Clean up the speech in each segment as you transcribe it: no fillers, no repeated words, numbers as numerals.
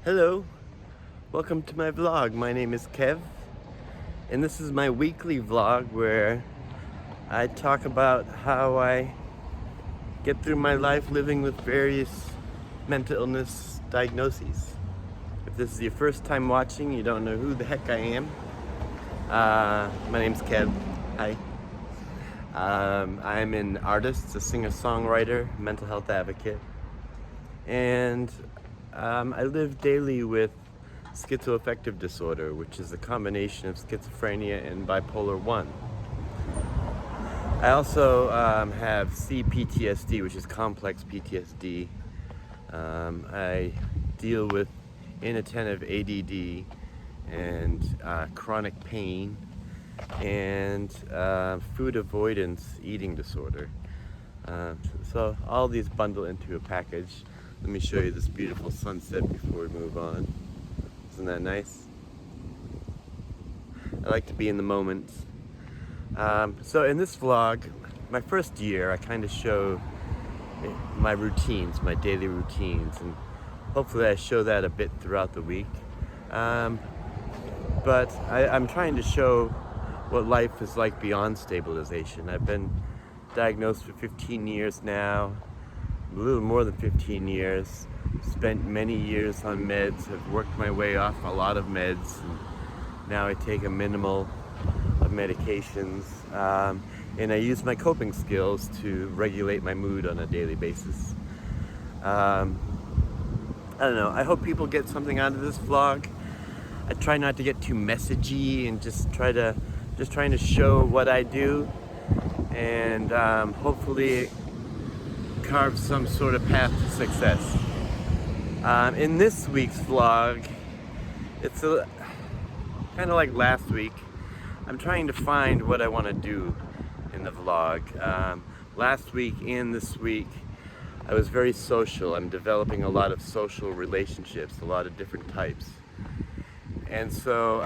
Hello, welcome to my vlog. My name is Kev, and this is my weekly vlog where I talk about how I get through my life living with various mental illness diagnoses. If this is your first time watching, you don't know who the heck I am. My name's Kev. Hi. I'm an artist, a singer-songwriter, mental health advocate, and I live daily with schizoaffective disorder, which is a combination of schizophrenia and bipolar 1. I also have cPTSD, which is complex PTSD. I deal with inattentive ADD and chronic pain and food avoidance eating disorder. So all these bundle into a package. Let me show you this beautiful sunset before we move on. Isn't that nice? I like to be in the moment. So in this vlog, my first year, I kind of show my routines, my daily routines, and hopefully I show that a bit throughout the week. But I'm trying to show what life is like beyond stabilization. I've been diagnosed for 15 years now, a little more than 15 years, spent many years on meds, have worked my way off a lot of meds, and now I take a minimal of medications, and I use my coping skills to regulate my mood on a daily basis. I don't know, I hope people get something out of this vlog. I try not to get too messagey and just trying to show what I do, and hopefully carve some sort of path to success. In this week's vlog, it's kind of like last week. I'm trying to find what I want to do in the vlog. Last week and this week, I was very social. I'm developing a lot of social relationships, a lot of different types. And so,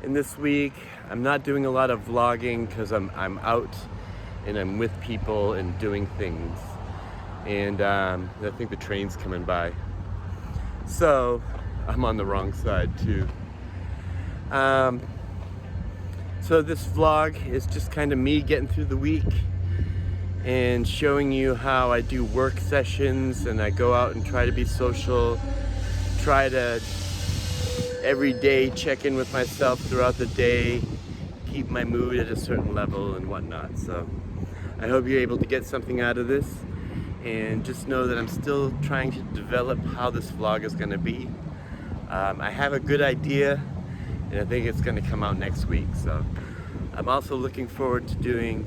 in this week, I'm not doing a lot of vlogging because I'm out and I'm with people and doing things. And I think the train's coming by. So, I'm on the wrong side too. So this vlog is just kind of me getting through the week and showing you how I do work sessions and I go out and try to be social, try to every day check in with myself throughout the day, keep my mood at a certain level and whatnot. So I hope you're able to get something out of this, and just know that I'm still trying to develop how this vlog is going to be. I have a good idea, and I think it's going to come out next week. So I'm also looking forward to doing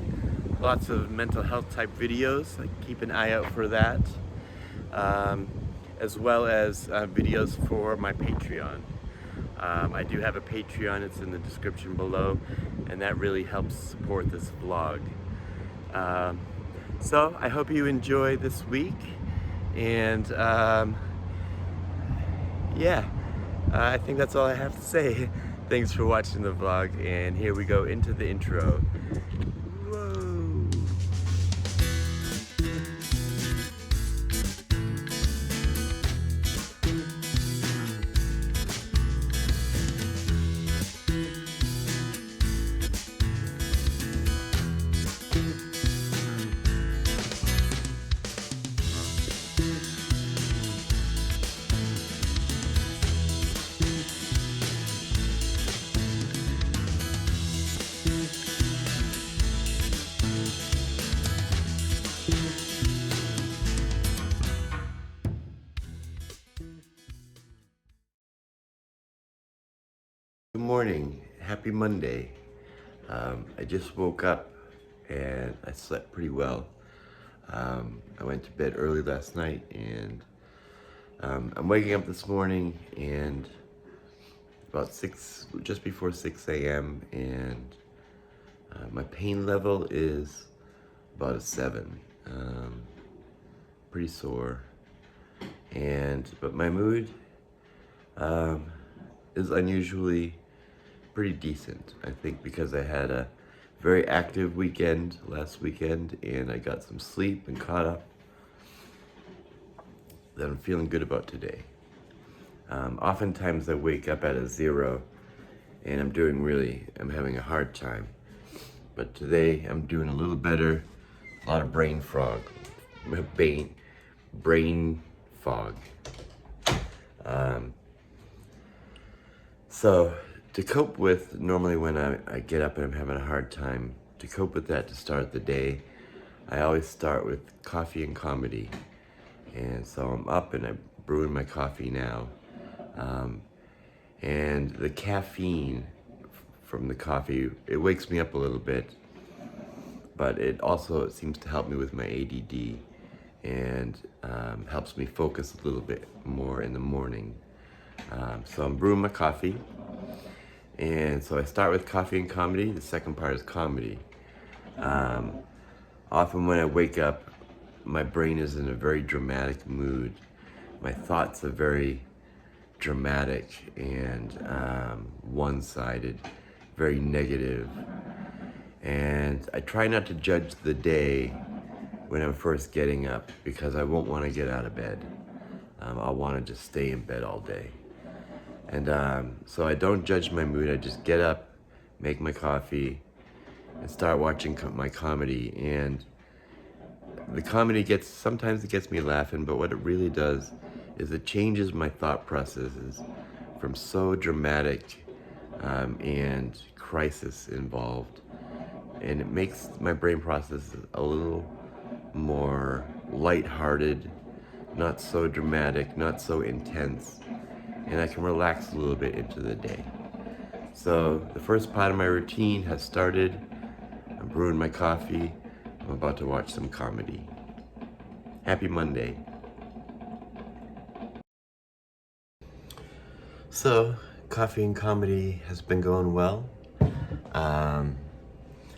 lots of mental health type videos. Keep an eye out for that, as well as videos for my Patreon. I do have a Patreon, it's in the description below, and that really helps support this vlog. So I hope you enjoy this week, and I think that's all I have to say. Thanks for watching the vlog, and here we go into the intro. Whoa. Good morning, happy Monday. I just woke up and I slept pretty well. I went to bed early last night, and I'm waking up this morning and about just before 6 a.m. and my pain level is about a 7. Pretty sore, but my mood is unusually pretty decent, I think, because I had a very active weekend last weekend and I got some sleep and caught up that I'm feeling good about today. Oftentimes I wake up at a 0 and I'm having a hard time. But today I'm doing a little better. A lot of brain fog. Brain fog. So to cope with, normally when I get up and I'm having a hard time, to cope with that to start the day, I always start with coffee and comedy. And so I'm up and I'm brewing my coffee now. And the caffeine from the coffee, it wakes me up a little bit, but it seems to help me with my ADD and helps me focus a little bit more in the morning. So I'm brewing my coffee, and so I start with coffee and comedy. The second part is comedy. Often when I wake up, my brain is in a very dramatic mood. My thoughts are very dramatic and one-sided, very negative. And I try not to judge the day when I'm first getting up because I won't want to get out of bed. I'll want to just stay in bed all day. And so I don't judge my mood. I just get up, make my coffee, and start watching my comedy. And the comedy sometimes it gets me laughing, but what it really does is it changes my thought processes from so dramatic and crisis involved. And it makes my brain process a little more lighthearted, not so dramatic, not so intense, and I can relax a little bit into the day. So the first part of my routine has started. I'm brewing my coffee. I'm about to watch some comedy. Happy Monday. So, coffee and comedy has been going well.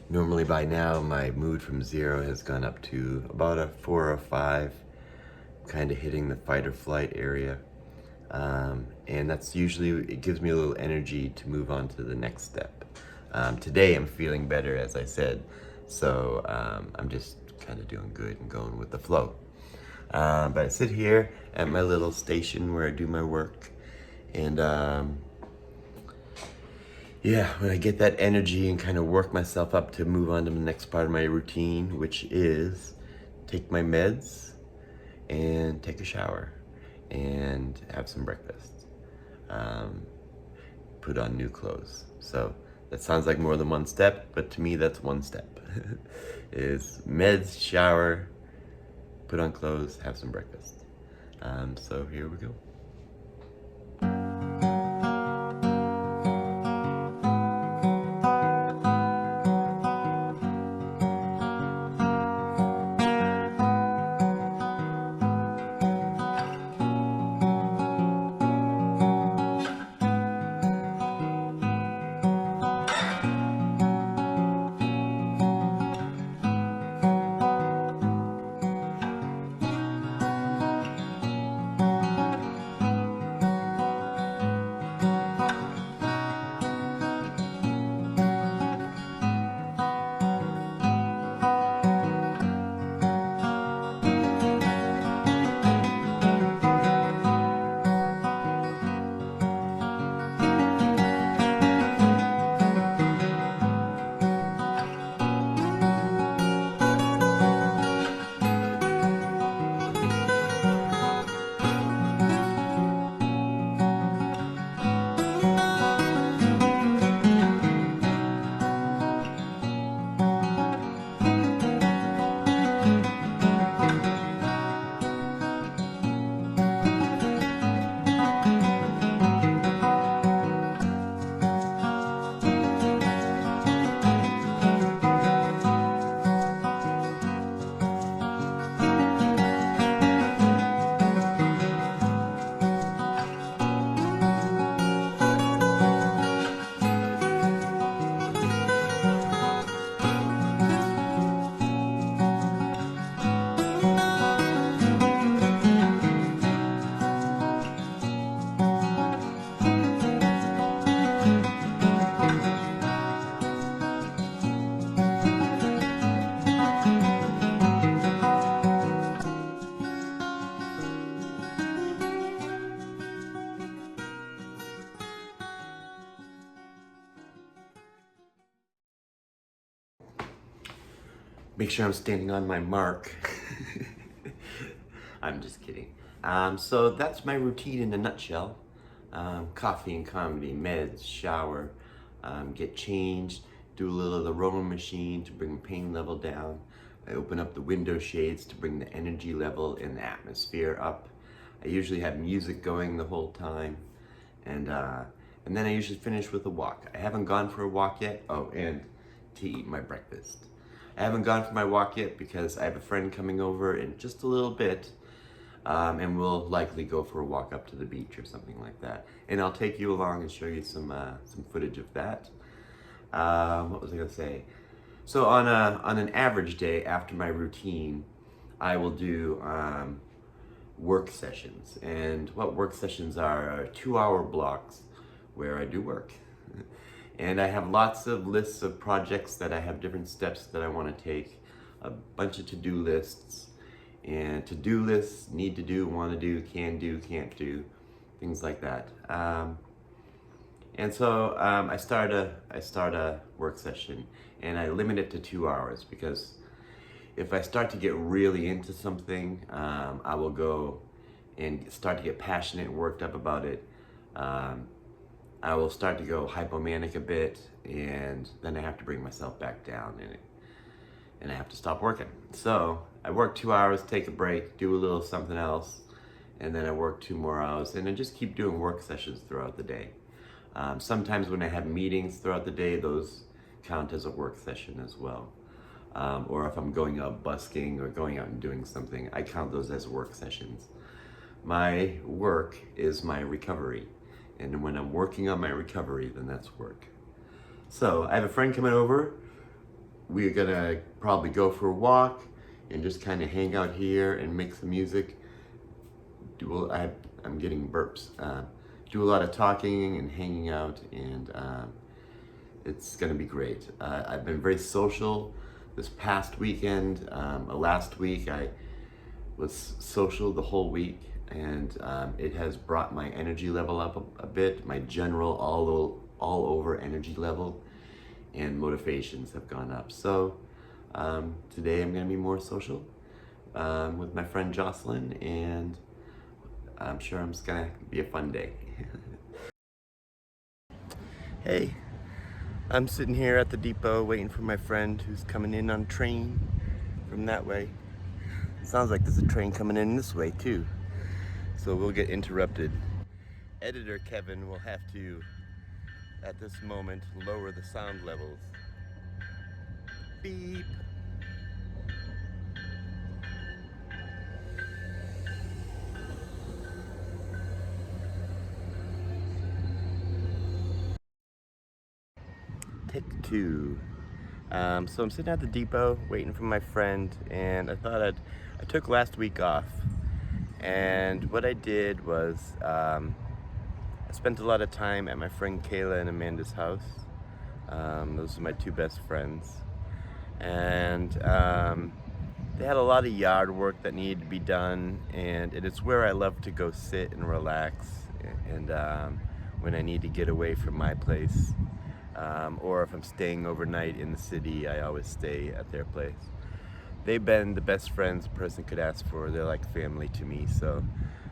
Normally by now my mood from 0 has gone up to about a 4 or 5, kind of hitting the fight or flight area. And that's usually, it gives me a little energy to move on to the next step. Today I'm feeling better, as I said, so I'm just kind of doing good and going with the flow. But I sit here at my little station where I do my work, and when I get that energy and kind of work myself up to move on to the next part of my routine, which is take my meds and take a shower and have some breakfast, put on new clothes. So that sounds like more than one step, but to me that's one step. Is meds, shower, put on clothes, have some breakfast. So here we go. Make sure I'm standing on my mark. I'm just kidding. So that's my routine in a nutshell. Coffee and comedy, meds, shower, get changed, do a little of the rowing machine to bring the pain level down. I open up the window shades to bring the energy level and the atmosphere up. I usually have music going the whole time. And then I usually finish with a walk. I haven't gone for a walk yet. Oh, and to eat my breakfast. I haven't gone for my walk yet because I have a friend coming over in just a little bit, and we'll likely go for a walk up to the beach or something like that. And I'll take you along and show you some footage of that. What was I gonna say? So on an average day after my routine, I will do work sessions. And what work sessions are 2-hour blocks where I do work. And I have lots of lists of projects that I have different steps that I want to take, a bunch of to-do lists. And to-do lists, need to do, want to do, can do, can't do, things like that. And so I start a work session, and I limit it to 2 hours because if I start to get really into something, I will go and start to get passionate and worked up about it. I will start to go hypomanic a bit, and then I have to bring myself back down and I have to stop working. So I work 2 hours, take a break, do a little something else, and then I work 2 more hours, and I just keep doing work sessions throughout the day. Sometimes when I have meetings throughout the day, those count as a work session as well. Or if I'm going out busking or going out and doing something, I count those as work sessions. My work is my recovery. And when I'm working on my recovery, then that's work. So I have a friend coming over. We're gonna probably go for a walk and just kind of hang out here and make some music. I'm getting burps. Do a lot of talking and hanging out, and it's gonna be great. I've been very social this past weekend. Last week I was social the whole week, and it has brought my energy level up a bit. My general all over energy level and motivations have gone up. So today I'm gonna be more social with my friend Jocelyn, and I'm sure it's gonna be a fun day. Hey, I'm sitting here at the depot waiting for my friend who's coming in on a train from that way. Sounds like there's a train coming in this way too. So we'll get interrupted. Editor Kevin will have to, at this moment, lower the sound levels. Beep. Take 2. So I'm sitting at the depot waiting for my friend, and I took last week off. And what I did was I spent a lot of time at my friend Kayla and Amanda's house. Those are my 2 best friends. And they had a lot of yard work that needed to be done, and it's where I love to go sit and relax, and when I need to get away from my place. Or if I'm staying overnight in the city, I always stay at their place. They've been the best friends a person could ask for. They're like family to me, so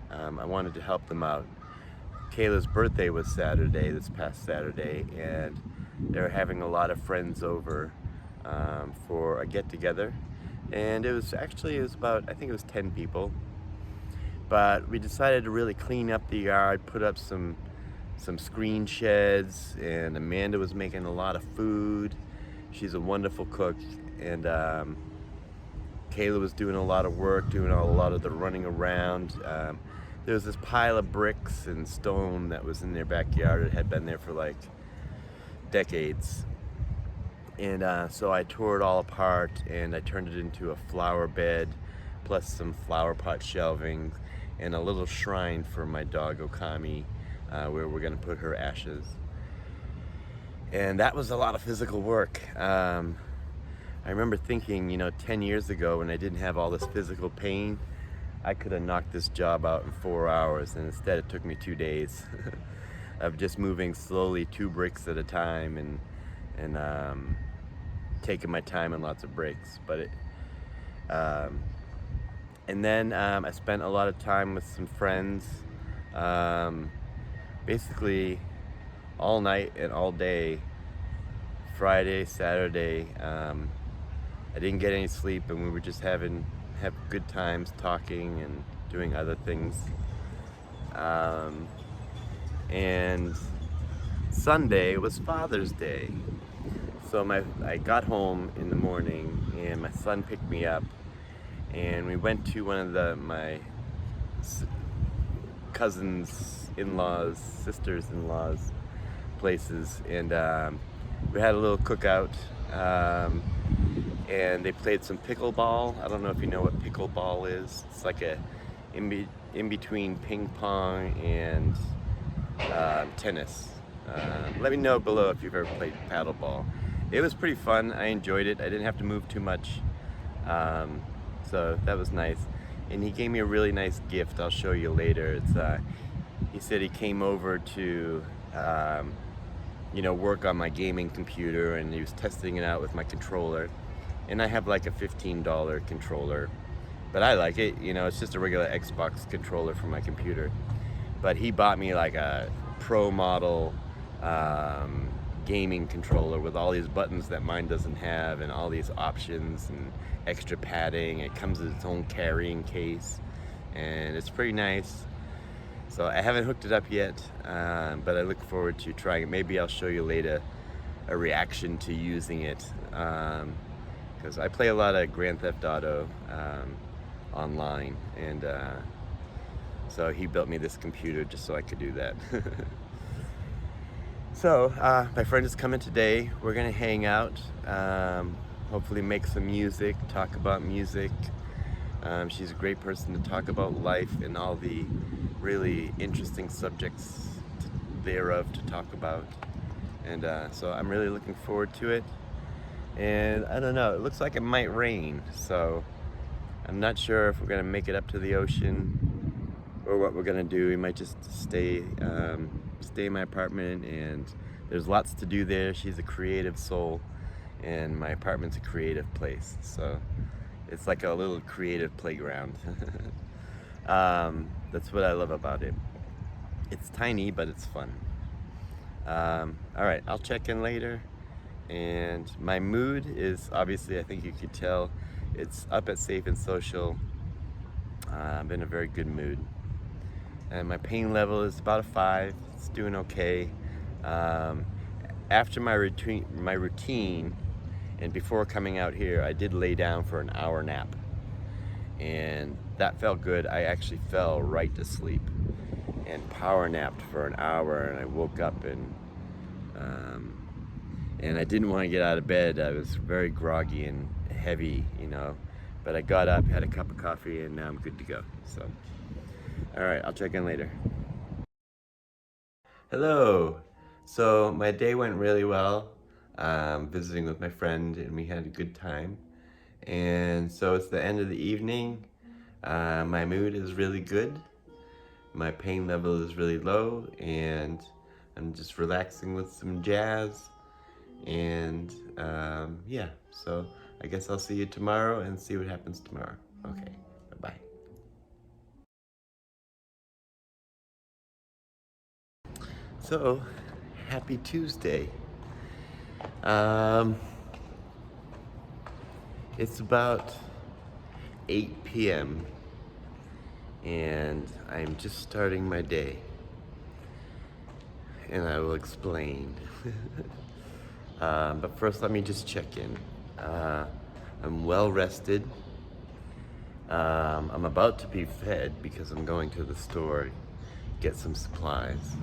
I wanted to help them out. Kayla's birthday was Saturday, this past Saturday, and they're having a lot of friends over for a get-together. And it was about, I think it was 10 people. But we decided to really clean up the yard, put up some screen sheds, and Amanda was making a lot of food. She's a wonderful cook, and Kayla was doing a lot of work, doing a lot of the running around. There was this pile of bricks and stone that was in their backyard. It had been there for like decades. And so I tore it all apart, and I turned it into a flower bed, plus some flower pot shelving, and a little shrine for my dog Okami, where we're gonna put her ashes. And that was a lot of physical work. I remember thinking, 10 years ago when I didn't have all this physical pain, I could have knocked this job out in 4 hours, and instead it took me 2 days of just moving slowly 2 bricks at a time and taking my time and lots of breaks. And then I spent a lot of time with some friends, basically all night and all day, Friday, Saturday. I didn't get any sleep, and we were just have good times talking and doing other things. And Sunday was Father's Day. So I got home in the morning, and my son picked me up, and we went to one of my cousins' in-laws, sisters-in-laws places, and we had a little cookout, and they played some pickleball. I don't know if you know what pickleball is. It's like in between ping pong and tennis. Let me know below if you've ever played paddleball. It was pretty fun. I enjoyed it. I didn't have to move too much, so that was nice. And he gave me a really nice gift. I'll show you later. He said he came over to work on my gaming computer, and he was testing it out with my controller. And I have like a $15 controller, but I like it. It's just a regular Xbox controller for my computer. But he bought me like a pro model gaming controller with all these buttons that mine doesn't have, and all these options and extra padding. It comes with its own carrying case, and it's pretty nice. So I haven't hooked it up yet, but I look forward to trying it. Maybe I'll show you later a reaction to using it, because I play a lot of Grand Theft Auto online, and so he built me this computer just so I could do that. So my friend is coming today. We're gonna hang out, hopefully make some music, talk about music. She's a great person to talk about life and all the really interesting subjects thereof to talk about. And so I'm really looking forward to it. And I don't know, it looks like it might rain, so I'm not sure if we're gonna make it up to the ocean or what we're gonna do. We might just stay in my apartment, and there's lots to do there. She's a creative soul, and my apartment's a creative place, so it's like a little creative playground. That's what I love about it. It's tiny, but it's fun. All right, I'll check in later. And my mood is, obviously, I think you could tell, it's up at Safe and Social. I'm in a very good mood. And my pain level is about a 5. It's doing okay. After my routine, and before coming out here, I did lay down for an hour nap. And that felt good. I actually fell right to sleep and power napped for an hour, and I woke up and I didn't want to get out of bed. I was very groggy and heavy, but I got up, had a cup of coffee, and now I'm good to go. So, all right, I'll check in later. Hello. So my day went really well, visiting with my friend, and we had a good time. And so it's the end of the evening. My mood is really good. My pain level is really low, and I'm just relaxing with some jazz. And yeah, so I guess I'll see you tomorrow and see what happens tomorrow. Okay, bye-bye. So, happy Tuesday. It's about 8 p.m. and I'm just starting my day, and I will explain. But first, let me just check in. I'm well rested. I'm about to be fed because I'm going to the store to get some supplies.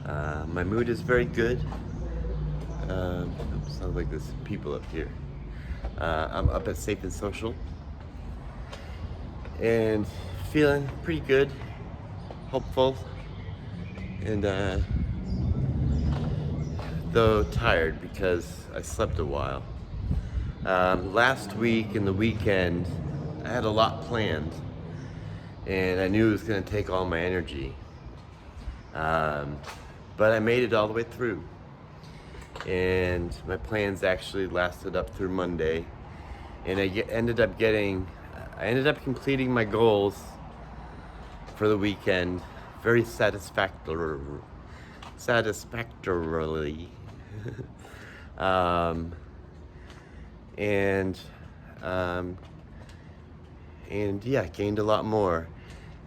My mood is very good. Sounds like there's people up here. I'm up at Safe and Social and feeling pretty good, hopeful, and though tired because I slept a while. Last week and the weekend, I had a lot planned, and I knew it was going to take all my energy, but I made it all the way through. and my plans actually lasted up through Monday, and I ended up completing my goals for the weekend very satisfactorily. um, and um, and yeah, gained a lot more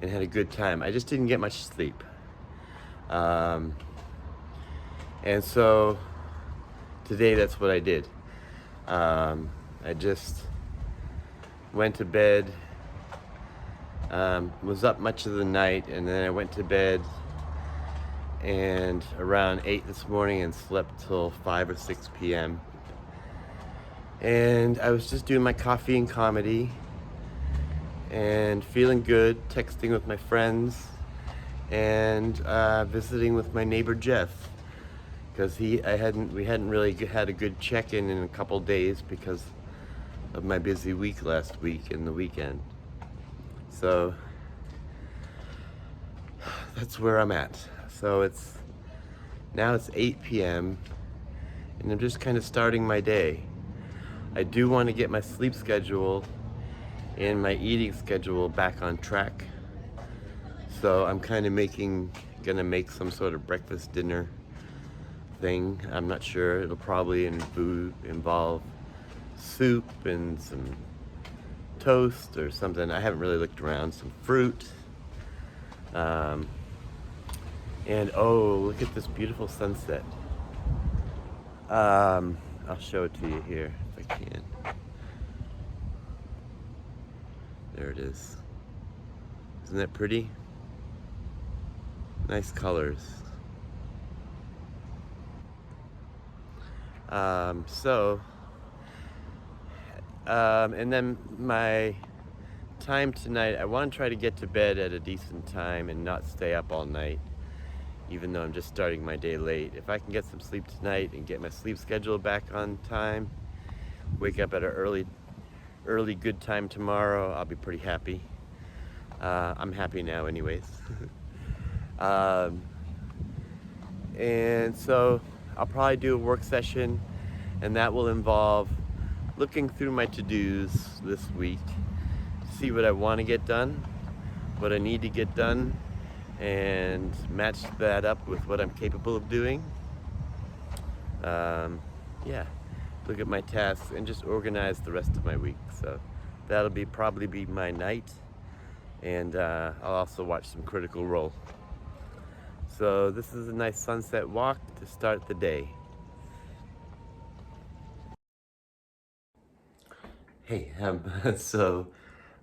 and had a good time. I just didn't get much sleep. And so today that's what I did. I just went to bed, was up much of the night, and then I went to bed and around 8 this morning and slept till 5 or 6 p.m. And I was just doing my coffee and comedy and feeling good, texting with my friends, and visiting with my neighbor Jeff, because we hadn't really had a good check-in in a couple days because of my busy week last week and the weekend. So that's where I'm at. So now it's 8 p.m. and I'm just kind of starting my day. I do want to get my sleep schedule and my eating schedule back on track. So I'm kind of gonna make some sort of breakfast dinner thing. I'm not sure. It'll probably involve soup and some toast or something. I haven't really looked around. Some fruit. And oh, look at this beautiful sunset. I'll show it to you here if I can. There it is. Isn't that pretty? Nice colors. And then my time tonight, I want to try to get to bed at a decent time and not stay up all night, even though I'm just starting my day late. If I can get some sleep tonight and get my sleep schedule back on time, wake up at an early good time tomorrow, I'll be pretty happy. I'm happy now anyways. And so I'll probably do a work session, and that will involve looking through my to-dos this week to see what I want to get done, what I need to get done, and match that up with what I'm capable of doing. Yeah, look at my tasks and just organize the rest of my week. So that'll probably be my night, and I'll also watch some Critical Role. So this is a nice sunset walk to start the day. Hey, so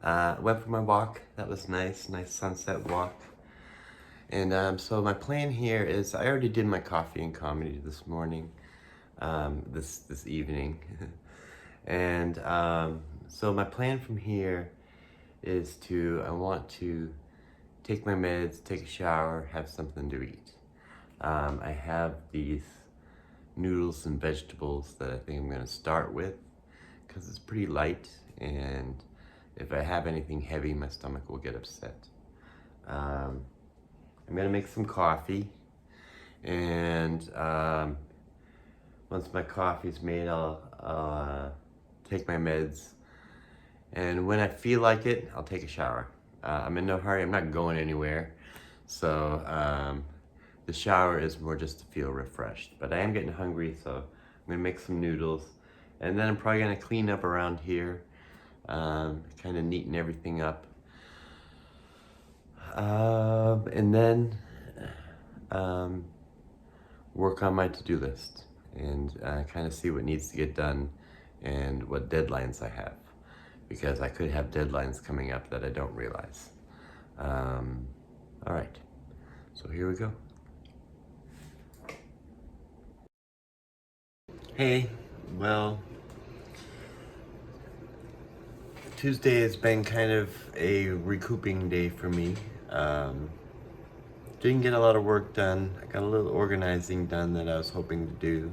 went for my walk. That was nice sunset walk. And so my plan here is, I already did my coffee and comedy this morning, this evening. And so my plan from here is I want to take my meds, take a shower, have something to eat. I have these noodles and vegetables that I think I'm gonna start with, because it's pretty light, and if I have anything heavy, my stomach will get upset. I'm gonna make some coffee, and once my coffee's made, I'll take my meds, and when I feel like it, I'll take a shower. I'm in no hurry, I'm not going anywhere, so the shower is more just to feel refreshed. But I am getting hungry, so I'm gonna make some noodles, and then I'm probably gonna clean up around here, kind of neaten everything up, and then work on my to-do list and kind of see what needs to get done and what deadlines I have, because I could have deadlines coming up that I don't realize. All right, so here we go. Hey, well, Tuesday has been kind of a recouping day for me. Didn't get a lot of work done. I got a little organizing done that I was hoping to do.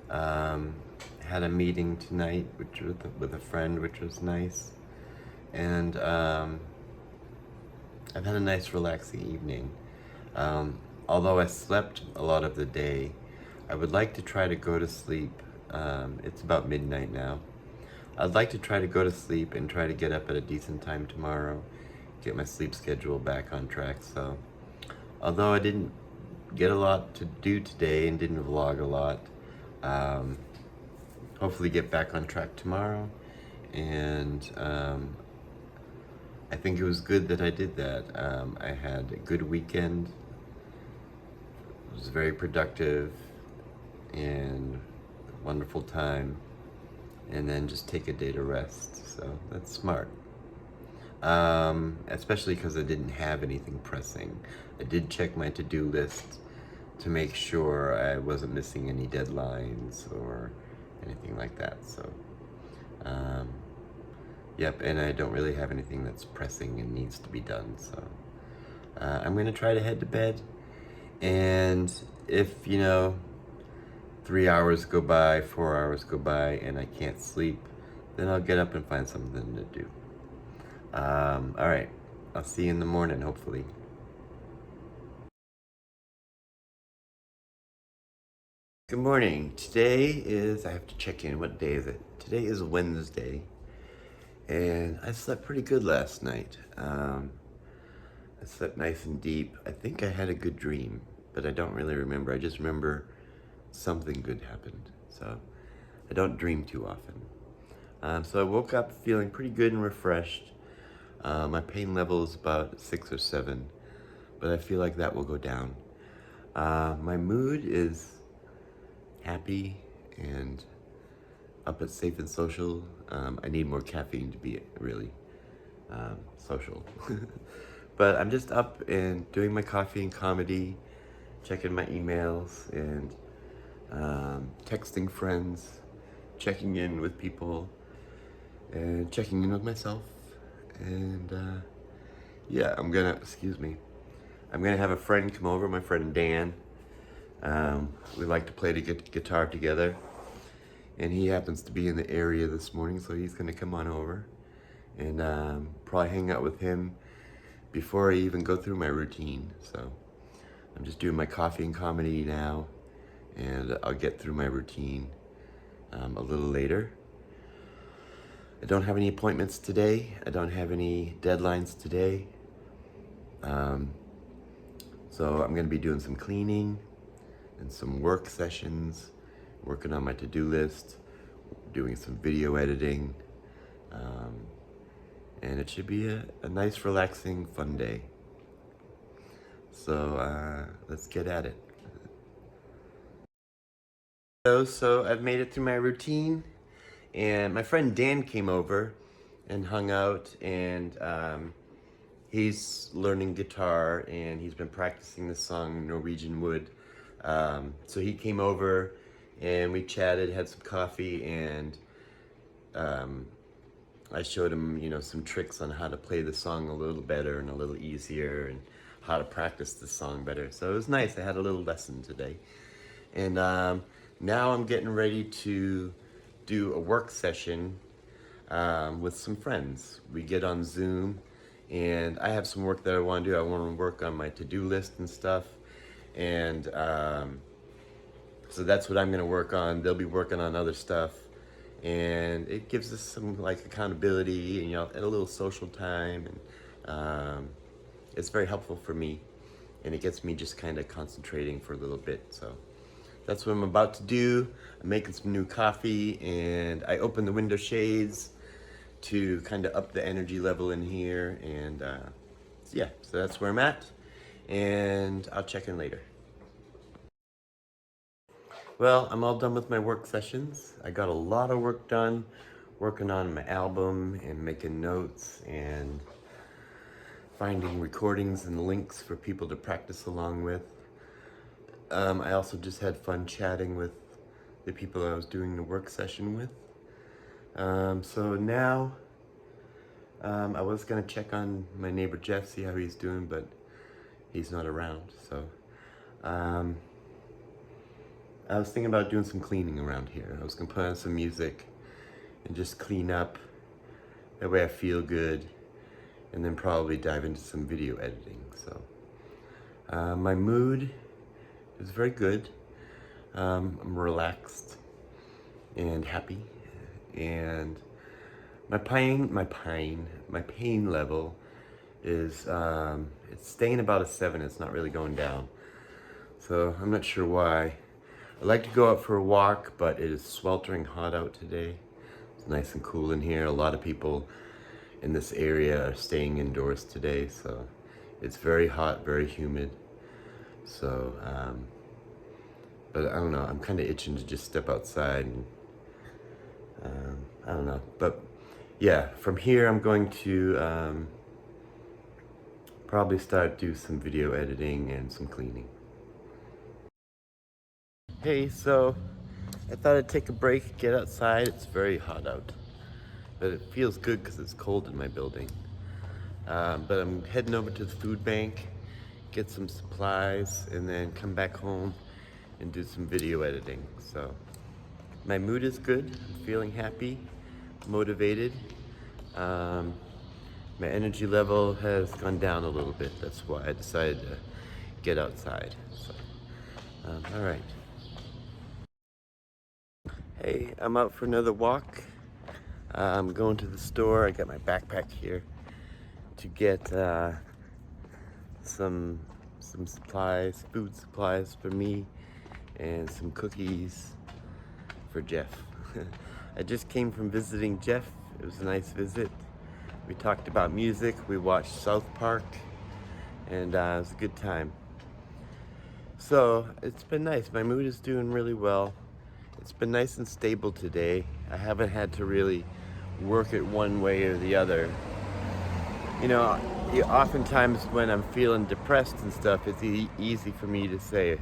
Had a meeting tonight with a friend, which was nice. And I've had a nice relaxing evening. Although I slept a lot of the day, I would like to try to go to sleep. It's about midnight now. I'd like to try to go to sleep and try to get up at a decent time tomorrow, get my sleep schedule back on track. So, although I didn't get a lot to do today and didn't vlog a lot, hopefully get back on track tomorrow. And I think it was good that I did that. I had a good weekend. It was very productive and wonderful time. And then just take a day to rest. So that's smart. Especially because I didn't have anything pressing. I did check my to-do list to make sure I wasn't missing any deadlines or anything like that. So, yep, and I don't really have anything that's pressing and needs to be done. So, I'm gonna try to head to bed. And if, 3 hours go by, 4 hours go by, and I can't sleep, then I'll get up and find something to do. All right, I'll see you in the morning, hopefully. Good morning. Today is, I have to check in, what day is it? Today is Wednesday, and I slept pretty good last night. I slept nice and deep. I think I had a good dream, but I don't really remember. I just remember something good happened. So I don't dream too often. So I woke up feeling pretty good and refreshed. My pain level is about 6 or 7, but I feel like that will go down. My mood is happy and up at safe and social. I need more caffeine to be really social. But I'm just up and doing my coffee and comedy, checking my emails and texting friends, checking in with people, and checking in with myself. And yeah, I'm gonna have a friend come over, my friend Dan. We like to play the guitar together, and he happens to be in the area this morning, so he's gonna come on over and probably hang out with him before I even go through my routine. So I'm just doing my coffee and comedy now, and I'll get through my routine a little later. I don't have any appointments today. I don't have any deadlines today. So I'm gonna be doing some cleaning and some work sessions, working on my to-do list, doing some video editing, and it should be a nice, relaxing, fun day. So let's get at it. So I've made it through my routine, and my friend Dan came over and hung out, and he's learning guitar, and he's been practicing the song Norwegian Wood. So he came over and we chatted, had some coffee, and I showed him, some tricks on how to play the song a little better and a little easier, and how to practice the song better. So it was nice. I had a little lesson today. And now I'm getting ready to do a work session with some friends. We get on Zoom, and I have some work that I want to do. I want to work on my to-do list and stuff. And so that's what I'm going to work on. They'll be working on other stuff. And it gives us some accountability and, and a little social time. And it's very helpful for me. And it gets me just kind of concentrating for a little bit. So that's what I'm about to do. I'm making some new coffee, and I opened the window shades to kind of up the energy level in here. And yeah, so that's where I'm at. And I'll check in later. Well, I'm all done with my work sessions. I got a lot of work done, working on my album and making notes and finding recordings and links for people to practice along with. I also just had fun chatting with the people I was doing the work session with. So now, I was gonna check on my neighbor Jeff, see how he's doing, but he's not around. So I was thinking about doing some cleaning around here. I was gonna put on some music and just clean up. That way I feel good, and then probably dive into some video editing. So my mood is very good. I'm relaxed and happy, and my pain level is it's staying about a 7. It's not really going down, so I'm not sure why. I like to go out for a walk, but it is sweltering hot out today. It's nice and cool in here. A lot of people in this area are staying indoors today, so it's very hot, very humid. So, but I don't know, I'm kind of itching to just step outside and, I don't know. But yeah, from here I'm going to probably start do some video editing and some cleaning. Hey, so I thought I'd take a break, get outside. It's very hot out, but it feels good because it's cold in my building. But I'm heading over to the food bank, get some supplies, and then come back home and do some video editing. So my mood is good. I'm feeling happy, motivated. My energy level has gone down a little bit. That's why I decided to get outside. So, all right. Hey, I'm out for another walk. I'm going to the store. I got my backpack here to get some supplies, food supplies for me, and some cookies for Jeff. I just came from visiting Jeff. It was a nice visit. We talked about music. We watched South Park, and it was a good time. So it's been nice. My mood is doing really well. It's been nice and stable today. I haven't had to really work it one way or the other. You know, oftentimes when I'm feeling depressed and stuff, it's easy for me to say,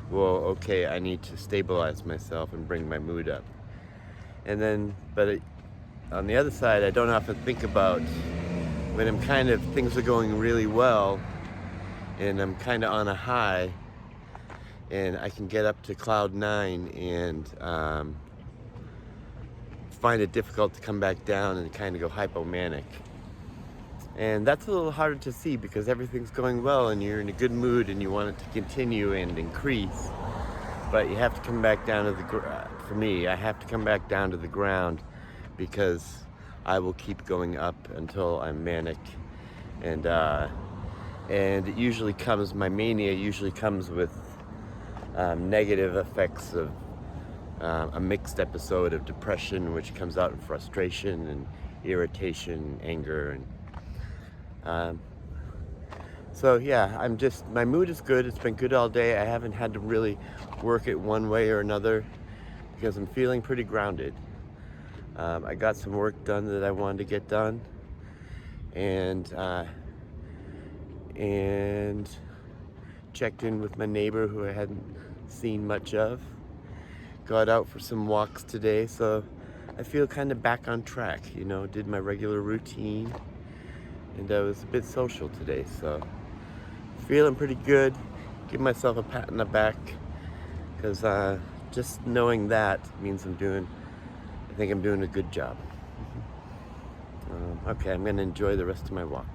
well, okay, I need to stabilize myself and bring my mood up. And then, on the other side, I don't often think about when things are going really well and I'm kind of on a high, and I can get up to cloud 9 and find it difficult to come back down and kind of go hypomanic. And that's a little harder to see because everything's going well and you're in a good mood and you want it to continue and increase. But you have to come back down to for me, I have to come back down to the ground because I will keep going up until I'm manic. And it usually comes, my mania usually comes with negative effects of a mixed episode of depression, which comes out in frustration and irritation, anger, and so yeah, my mood is good. It's been good all day. I haven't had to really work it one way or another because I'm feeling pretty grounded. I got some work done that I wanted to get done, and checked in with my neighbor who I hadn't seen much of. Got out for some walks today, so I feel kind of back on track, you know, did my regular routine, and I was a bit social today, so feeling pretty good. Give myself a pat on the back, because just knowing that means I think I'm doing a good job. Okay, I'm gonna enjoy the rest of my walk.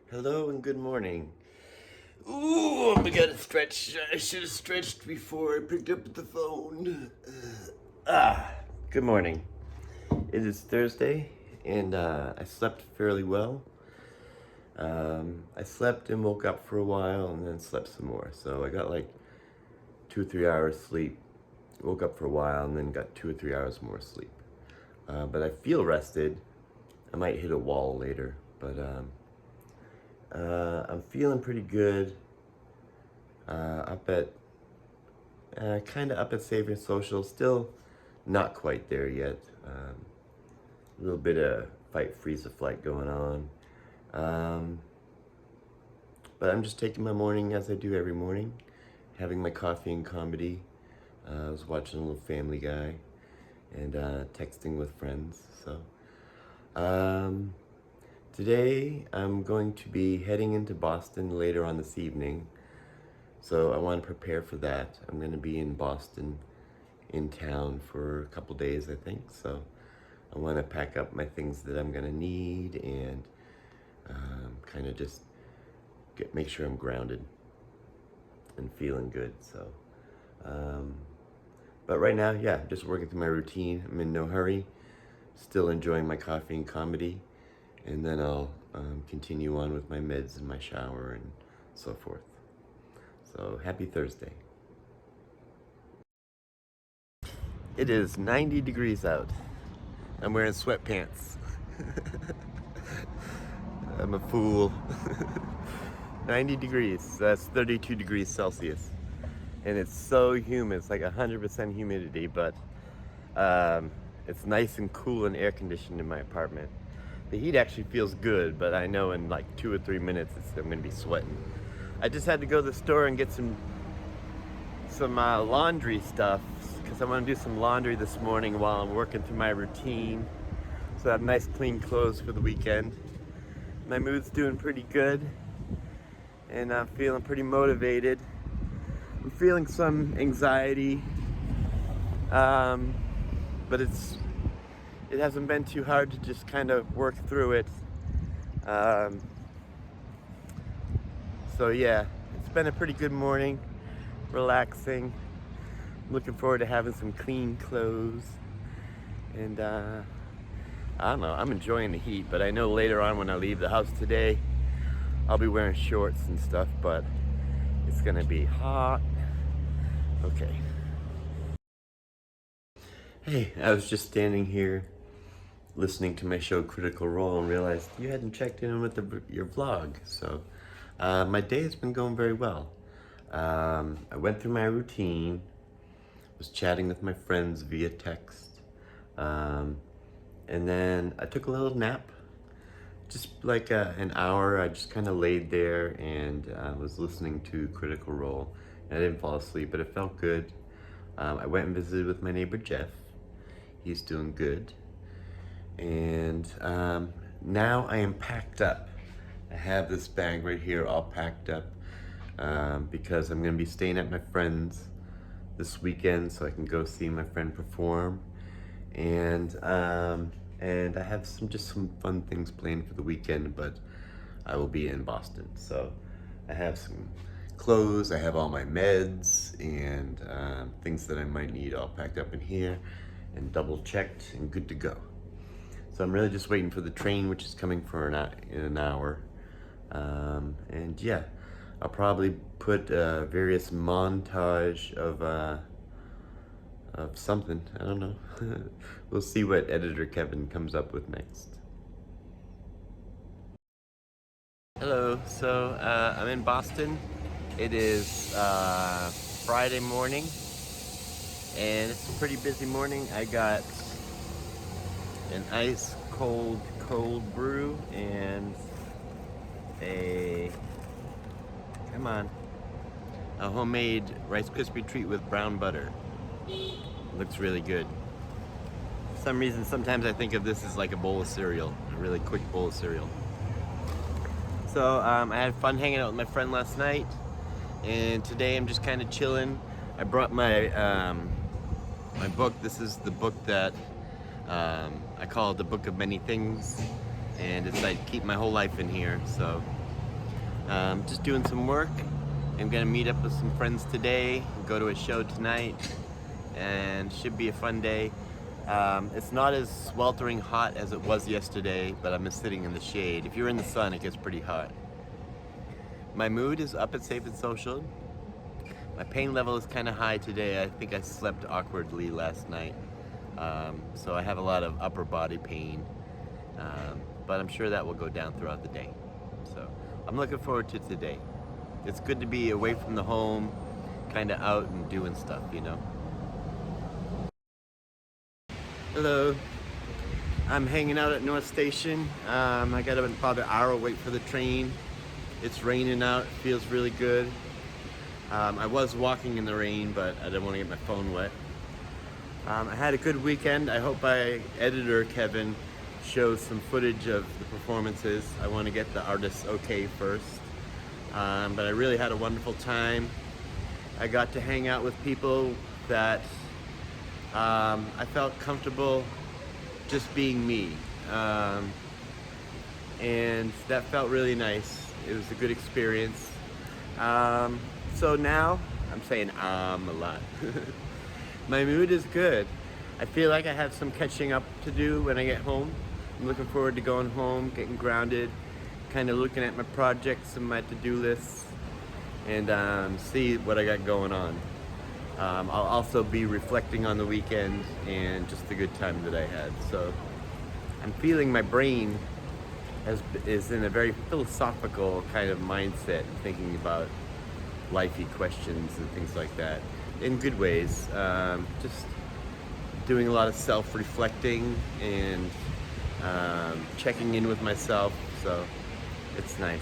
Hello and good morning. Ooh, I gotta stretch. I should have stretched before I picked up the phone. Good morning. It is Thursday, and I slept fairly well. I slept and woke up for a while, and then slept some more. So I got like 2 or 3 hours sleep. Woke up for a while, and then got 2 or 3 hours more sleep. But I feel rested. I might hit a wall later, but I'm feeling pretty good. Kind of up at Safe and Social. Still not quite there yet. A little bit of fight, freeze, or flight going on. But I'm just taking my morning as I do every morning, having my coffee and comedy. I was watching a little Family Guy and texting with friends. So today I'm going to be heading into Boston later on this evening. So I want to prepare for that. I'm going to be in Boston, in town for a couple days, I think. So I want to pack up my things that I'm going to need and kind of just make sure I'm grounded and feeling good. So, but right now, yeah, just working through my routine. I'm in no hurry, still enjoying my coffee and comedy, and then I'll continue on with my meds and my shower and so forth. So happy Thursday. It is 90 degrees out. I'm wearing sweatpants. I'm a fool. 90 degrees, that's 32 degrees Celsius. And it's so humid, it's like 100% humidity, but it's nice and cool and air conditioned in my apartment. The heat actually feels good, but I know in like 2 or 3 minutes I'm gonna be sweating. I just had to go to the store and get some laundry stuff, because I want to do some laundry this morning while I'm working through my routine, so I have nice clean clothes for the weekend. My mood's doing pretty good, and I'm feeling pretty motivated. I'm feeling some anxiety, but it hasn't been too hard to just kind of work through it. So yeah, it's been a pretty good morning, relaxing. I'm looking forward to having some clean clothes, and I don't know, I'm enjoying the heat, but I know later on when I leave the house today, I'll be wearing shorts and stuff, but it's gonna be hot. Okay. Hey, I was just standing here listening to my show Critical Role and realized you hadn't checked in with your vlog. So my day has been going very well. I went through my routine, was chatting with my friends via text, and then I took a little nap, just like an hour. I just kind of laid there and was listening to Critical Role. And I didn't fall asleep, but it felt good. I went and visited with my neighbor Jeff. He's doing good. And now I am packed up. I have this bag right here all packed up because I'm gonna be staying at my friend's this weekend so I can go see my friend perform. And I have some fun things planned for the weekend, but I will be in Boston. So I have some clothes, I have all my meds and things that I might need all packed up in here and double checked and good to go. So I'm really just waiting for the train, which is coming in an hour. And yeah, I'll probably put various montage of something, I don't know. We'll see what editor Kevin comes up with next. Hello, so I'm in Boston. It is Friday morning, and it's a pretty busy morning. I got an ice cold brew and a homemade Rice Krispie treat with brown butter. Looks really good. For some reason, sometimes I think of this as like a bowl of cereal, a really quick bowl of cereal. So I had fun hanging out with my friend last night, and today I'm just kind of chilling. I brought my my book. This is the book that I call it the Book of Many Things, and it's like keep my whole life in here. So just doing some work. I'm gonna meet up with some friends today, go to a show tonight, and should be a fun day. It's not as sweltering hot as it was yesterday, but I'm just sitting in the shade. If you're in the sun, it gets pretty hot. My mood is up and safe and social. My pain level is kind of high today. I think I slept awkwardly last night. So I have a lot of upper body pain, but I'm sure that will go down throughout the day. So I'm looking forward to today. It's good to be away from the home, kind of out and doing stuff, you know. Hello, I'm hanging out at North Station. I got about an hour wait for the train. It's raining out, it feels really good. I was walking in the rain, but I didn't want to get my phone wet. I had a good weekend. I hope my editor, Kevin, shows some footage of the performances. I want to get the artists okay first. But I really had a wonderful time. I got to hang out with people that I felt comfortable just being me. And that felt really nice. It was a good experience. So now, I'm saying a lot. My mood is good. I feel like I have some catching up to do when I get home. I'm looking forward to going home, getting grounded, kind of looking at my projects and my to-do lists, and see what I got going on. I'll also be reflecting on the weekend and just the good time that I had. So I'm feeling my brain is in a very philosophical kind of mindset, thinking about lifey questions and things like that in good ways. Just doing a lot of self-reflecting and checking in with myself, so it's nice.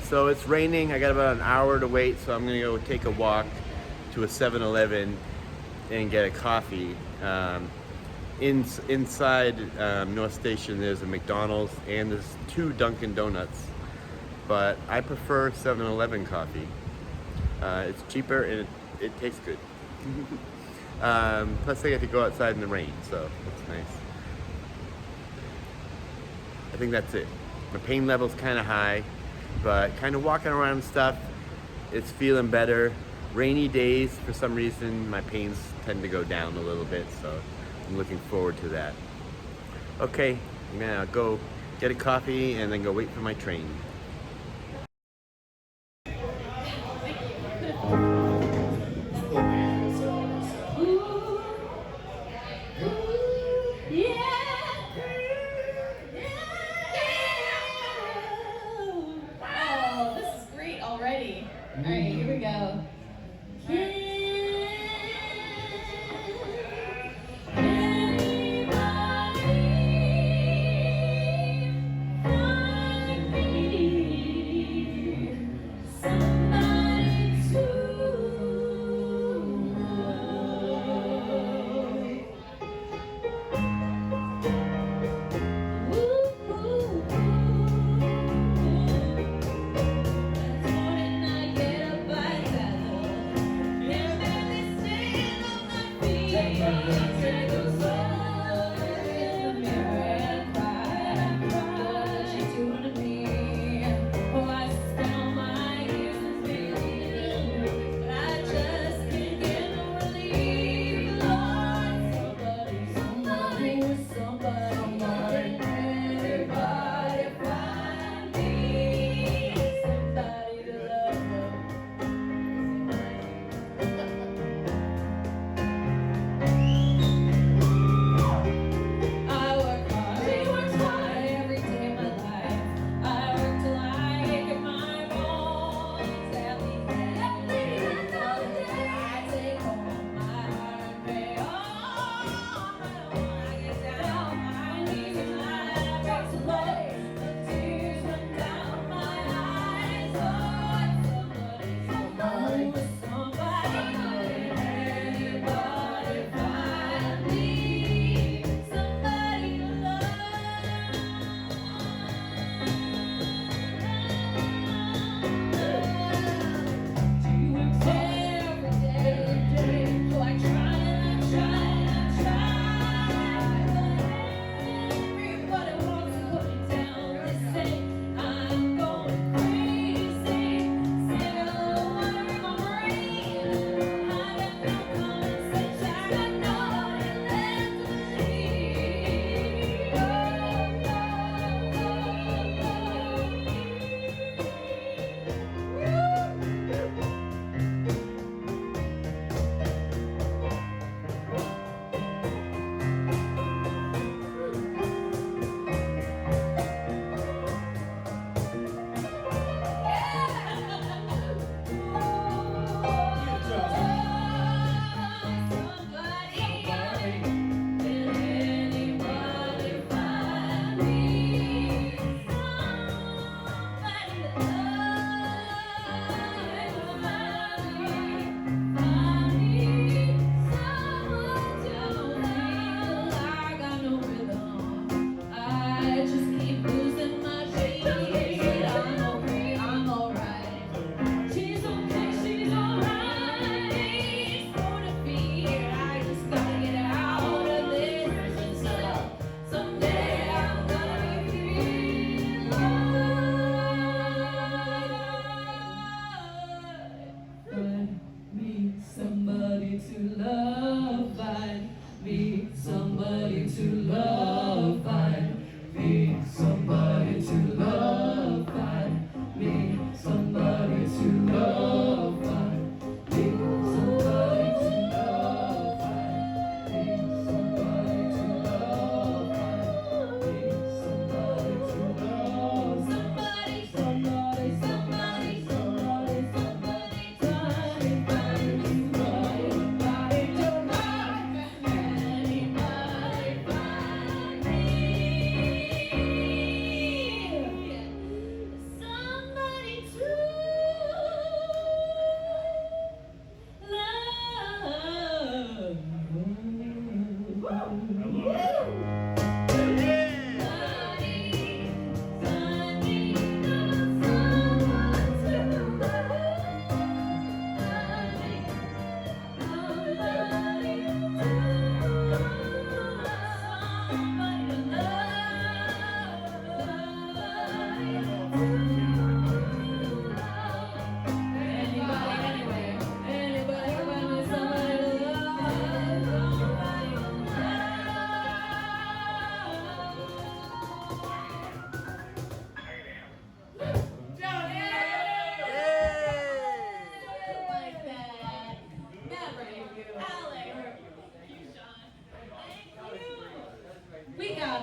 So it's raining. I got about an hour to wait, so I'm gonna go take a walk to a 7-Eleven and get a coffee. Inside North Station there's a McDonald's and there's 2 Dunkin' Donuts, but I prefer 7-Eleven coffee. It's cheaper and it tastes good. Plus I get to go outside in the rain, so it's nice. I think that's it. My pain level's kind of high, but kind of walking around and stuff, it's feeling better. Rainy days, for some reason, my pains tend to go down a little bit, so I'm looking forward to that. Okay, I'm gonna go get a coffee and then go wait for my train. Oh, this is great already. All right, here we go.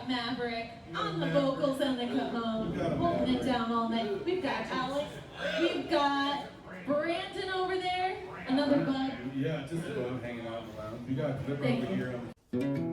got Maverick on the vocals and the cajon, holding it down all night. We've got Alex. We've got Brandon over there. Another bug. Yeah, just a bug hanging out in the lounge. We got Clipper over here.